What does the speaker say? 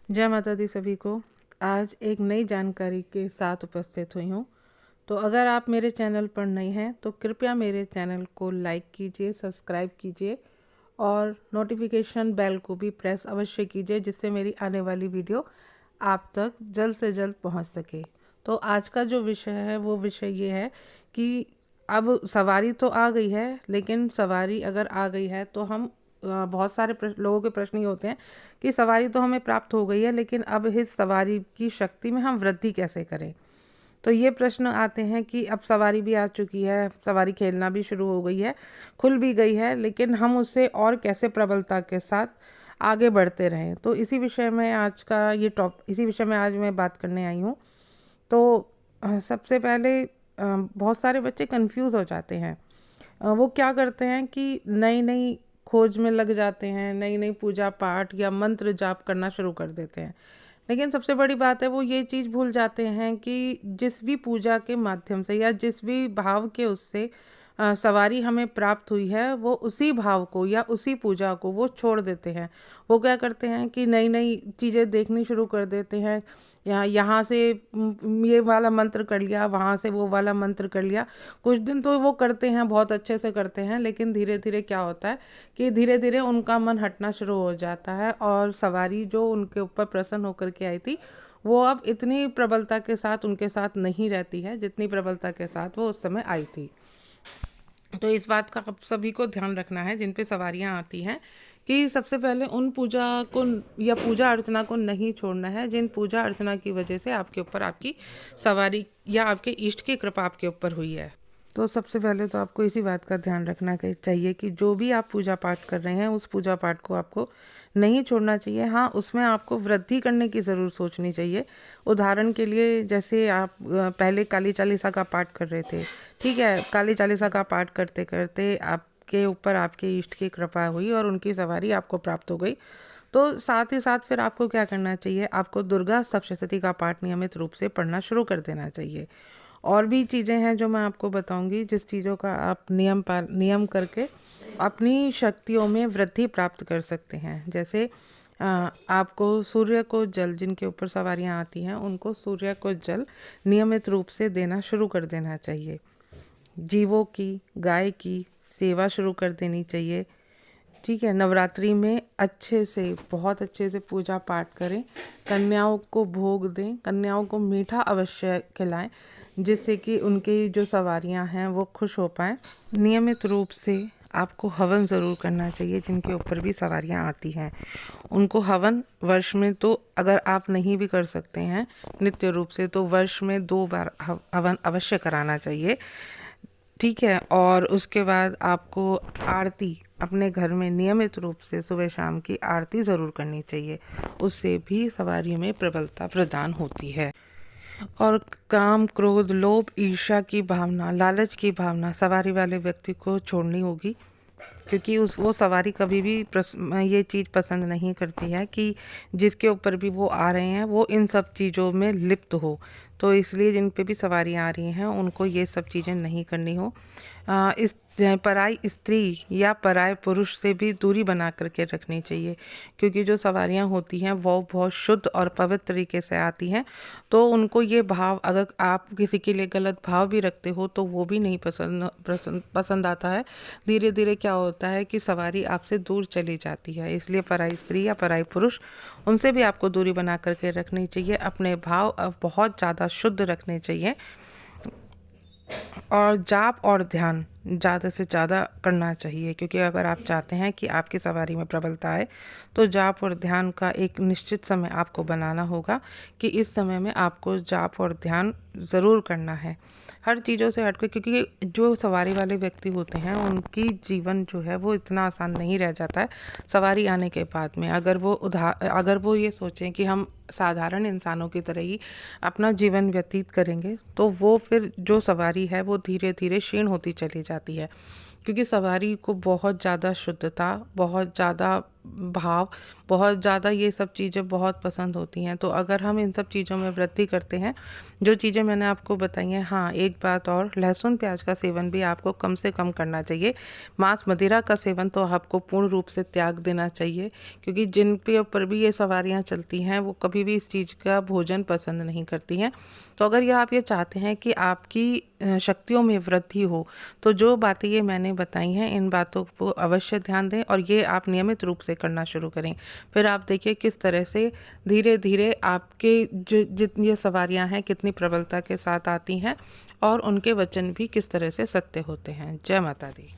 जय माता दी सभी को। आज एक नई जानकारी के साथ उपस्थित हुई हूँ। तो अगर आप मेरे चैनल पर नए हैं तो कृपया मेरे चैनल को लाइक कीजिए, सब्सक्राइब कीजिए और नोटिफिकेशन बेल को भी प्रेस अवश्य कीजिए, जिससे मेरी आने वाली वीडियो आप तक जल्द से जल्द पहुंच सके। तो आज का जो विषय है वो विषय ये है कि अब सवारी तो आ गई है, लेकिन सवारी अगर आ गई है तो हम बहुत सारे लोगों के प्रश्न ये होते हैं कि सवारी तो हमें प्राप्त हो गई है, लेकिन अब इस सवारी की शक्ति में हम वृद्धि कैसे करें। तो ये प्रश्न आते हैं कि अब सवारी भी आ चुकी है, सवारी खेलना भी शुरू हो गई है, खुल भी गई है, लेकिन हम उससे और कैसे प्रबलता के साथ आगे बढ़ते रहें। तो इसी विषय में आज का ये इसी विषय में आज मैं बात करने आई हूँ। तो सबसे पहले बहुत सारे बच्चे कंफ्यूज हो जाते हैं। वो क्या करते हैं कि नई नई खोज में लग जाते हैं, नई नई पूजा पाठ या मंत्र जाप करना शुरू कर देते हैं। लेकिन सबसे बड़ी बात है वो ये चीज़ भूल जाते हैं कि जिस भी पूजा के माध्यम से या जिस भी भाव के उससे सवारी हमें प्राप्त हुई है, वो उसी भाव को या उसी पूजा को वो छोड़ देते हैं। वो क्या करते हैं कि नई नई चीज़ें देखनी शुरू कर देते हैं। यहाँ से ये वाला मंत्र कर लिया, वहाँ से वो वाला मंत्र कर लिया। कुछ दिन तो वो करते हैं, बहुत अच्छे से करते हैं, लेकिन धीरे धीरे क्या होता है कि धीरे धीरे उनका मन हटना शुरू हो जाता है और सवारी जो उनके ऊपर प्रसन्न होकर के आई थी, वो अब इतनी प्रबलता के साथ उनके साथ नहीं रहती है जितनी प्रबलता के साथ वो उस समय आई थी। तो इस बात का आप सभी को ध्यान रखना है जिन पे सवारियां आती हैं, कि सबसे पहले उन पूजा को या पूजा अर्चना को नहीं छोड़ना है जिन पूजा अर्चना की वजह से आपके ऊपर आपकी सवारी या आपके इष्ट की कृपा आपके ऊपर हुई है। तो सबसे पहले तो आपको इसी बात का ध्यान रखना चाहिए कि जो भी आप पूजा पाठ कर रहे हैं उस पूजा पाठ को आपको नहीं छोड़ना चाहिए। हाँ, उसमें आपको वृद्धि करने की ज़रूर सोचनी चाहिए। उदाहरण के लिए जैसे आप पहले काली चालीसा का पाठ कर रहे थे, ठीक है, काली चालीसा का पाठ करते करते आपके ऊपर आपके इष्ट की कृपा हुई और उनकी सवारी आपको प्राप्त हो गई। तो साथ ही साथ फिर आपको क्या करना चाहिए, आपको दुर्गा सप्तशती का पाठ नियमित रूप से पढ़ना शुरू कर देना चाहिए। और भी चीज़ें हैं जो मैं आपको बताऊंगी, जिस चीज़ों का आप नियम करके अपनी शक्तियों में वृद्धि प्राप्त कर सकते हैं। जैसे आपको सूर्य को जल, जिनके ऊपर सवारियां आती हैं उनको सूर्य को जल नियमित रूप से देना शुरू कर देना चाहिए। जीवों की, गाय की सेवा शुरू कर देनी चाहिए। ठीक है, नवरात्रि में अच्छे से, बहुत अच्छे से पूजा पाठ करें, कन्याओं को भोग दें, कन्याओं को मीठा अवश्य खिलाएं, जिससे कि उनकी जो सवारियां हैं वो खुश हो पाएँ। नियमित रूप से आपको हवन ज़रूर करना चाहिए जिनके ऊपर भी सवारियां आती हैं। उनको हवन वर्ष में, तो अगर आप नहीं भी कर सकते हैं नित्य रूप से, तो वर्ष में 2 बार हवन अवश्य कराना चाहिए। ठीक है, और उसके बाद आपको आरती अपने घर में नियमित रूप से सुबह शाम की आरती ज़रूर करनी चाहिए। उससे भी सवारी में प्रबलता प्रदान होती है। और काम, क्रोध, लोभ, ईर्ष्या की भावना, लालच की भावना सवारी वाले व्यक्ति को छोड़नी होगी, क्योंकि वो सवारी कभी भी ये चीज़ पसंद नहीं करती है कि जिसके ऊपर भी वो आ रहे हैं वो इन सब चीज़ों में लिप्त हो। तो इसलिए जिन पे भी सवारियाँ आ रही हैं उनको ये सब चीज़ें नहीं करनी हो। इस पराई स्त्री या पराये पुरुष से भी दूरी बना करके रखनी चाहिए, क्योंकि जो सवारियाँ होती हैं वो बहुत शुद्ध और पवित्र तरीके से आती हैं। तो उनको ये भाव, अगर आप किसी के लिए गलत भाव भी रखते हो तो वो भी नहीं पसंद आता है। धीरे धीरे क्या होता है कि सवारी आपसे दूर चली जाती है। इसलिए पराई स्त्री या पराई पुरुष, उनसे भी आपको दूरी बना करके रखनी चाहिए। अपने भाव बहुत ज़्यादा शुद्ध रखने चाहिए और जाप और ध्यान ज़्यादा से ज़्यादा करना चाहिए, क्योंकि अगर आप चाहते हैं कि आपकी सवारी में प्रबलता आए तो जाप और ध्यान का एक निश्चित समय आपको बनाना होगा कि इस समय में आपको जाप और ध्यान ज़रूर करना है, हर चीज़ों से हटकर। क्योंकि जो सवारी वाले व्यक्ति होते हैं उनकी जीवन जो है वो इतना आसान नहीं रह जाता है सवारी आने के बाद में। अगर वो ये सोचें कि हम साधारण इंसानों की तरह ही अपना जीवन व्यतीत करेंगे, तो वो फिर जो सवारी है वो धीरे धीरे क्षीण होती चली जाती है। क्योंकि सवारी को बहुत ज़्यादा शुद्धता, बहुत ज़्यादा भाव, बहुत ज़्यादा ये सब चीज़ें बहुत पसंद होती हैं। तो अगर हम इन सब चीज़ों में वृद्धि करते हैं, जो चीज़ें मैंने आपको बताई हैं, हाँ, एक बात और, लहसुन प्याज का सेवन भी आपको कम से कम करना चाहिए। मांस मदिरा का सेवन तो आपको पूर्ण रूप से त्याग देना चाहिए, क्योंकि जिन पे ऊपर भी ये सवारियाँ चलती हैं वो कभी भी इस चीज़ का भोजन पसंद नहीं करती हैं। तो अगर ये आप ये चाहते हैं कि आपकी शक्तियों में वृद्धि हो, तो जो बातें ये मैंने बताई हैं, इन बातों को अवश्य ध्यान दें और ये आप नियमित रूप से करना शुरू करें। फिर आप देखिए किस तरह से धीरे धीरे आपके जो जितनी ये सवारियाँ हैं कितनी प्रबलता के साथ आती हैं और उनके वचन भी किस तरह से सत्य होते हैं। जय माता दी।